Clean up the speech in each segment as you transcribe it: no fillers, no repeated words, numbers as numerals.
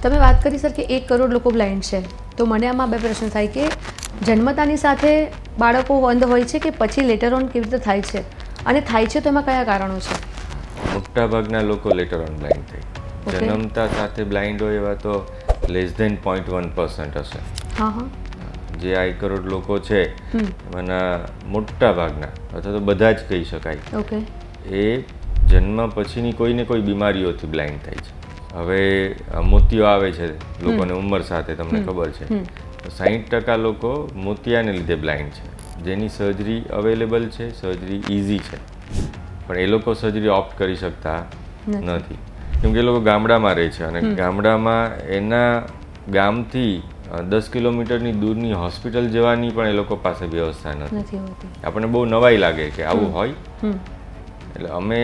તમે વાત કરી સર કે 1 કરોડ લોકો બ્લાઇન્ડ છે, તો મને આમાં બે પ્રશ્ન થાય કે જન્મતાની સાથે બાળકો અંધ હોય છે કે પછી લેટર ઓન કેવી રીતે થાય છે, અને થાય છે તો એમાં કયા કારણો છે? મોટાભાગના લોકો લેટર ઓન બ્લાઇન્ડ થાય. જન્મતા સાથે બ્લાઇન્ડ હોય એવા તો લેસ ધેન 0.1% હશે. હા હા. જે 1 કરોડ લોકો છે એમાંના મોટા ભાગના અથવા તો બધા જ કહી શકાય, ઓકે, એ જન્મ પછીની કોઈને કોઈ બીમારીઓથી બ્લાઇન્ડ થાય છે. હવે મોતિયો આવે છે લોકોને ઉંમર સાથે, તમને ખબર છે, તો 60% લોકો મોતિયાને લીધે બ્લાઇન્ડ છે, જેની સર્જરી અવેલેબલ છે, સર્જરી ઇઝી છે, પણ એ લોકો સર્જરી ઓપ્ટ કરી શકતા નથી, કેમ કે એ લોકો ગામડામાં રહે છે અને ગામડામાં એના ગામથી 10 કિલોમીટરની દૂરની હોસ્પિટલ જવાની પણ એ લોકો પાસે વ્યવસ્થા નથી. આપણને બહુ નવાઈ લાગે કે આવું હોય. એટલે અમે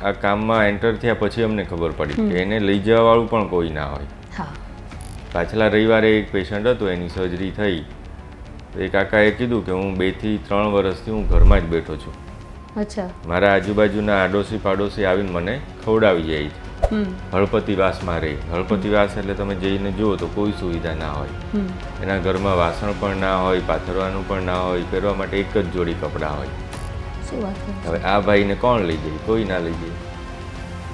આ કામમાં એન્ટર થયા પછી અમને ખબર પડી કે એને લઈ જવાવાળું પણ કોઈ ના હોય. પાછલા રવિવારે એક પેશન્ટ હતો, એની સર્જરી થઈ. એ કાકાએ કીધું કે હું 2 થી 3 વર્ષથી હું ઘરમાં જ બેઠો છું. અચ્છા. મારા મારા આજુબાજુના આડોશી પાડોશી આવીને મને ખવડાવી જાય છે. હળપતિવાસમાં રહે. હળપતિવાસ એટલે તમે જઈને જુઓ તો કોઈ સુવિધા ના હોય. એના ઘરમાં વાસણ પણ ના હોય, પાથરવાનું પણ ના હોય, પહેરવા માટે એક જ જોડી કપડાં હોય. હવે આ ભાઈને કોણ લઈ જાય? કોઈ ના લઈ જાય.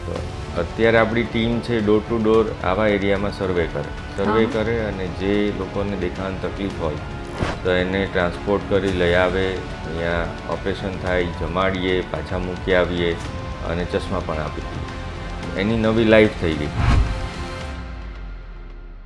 તો અત્યારે આપણી ટીમ છે ડોર ટુ ડોર આવા એરિયામાં સર્વે કરે અને જે લોકોને દેખાવાની તકલીફ હોય તો એને ટ્રાન્સપોર્ટ કરી લઈ આવે, અહીંયા ઓપરેશન થાય, જમાડીએ, પાછા મૂકી આવીએ અને ચશ્મા પણ આપી દઈએ. એની નવી લાઈફ થઈ ગઈ.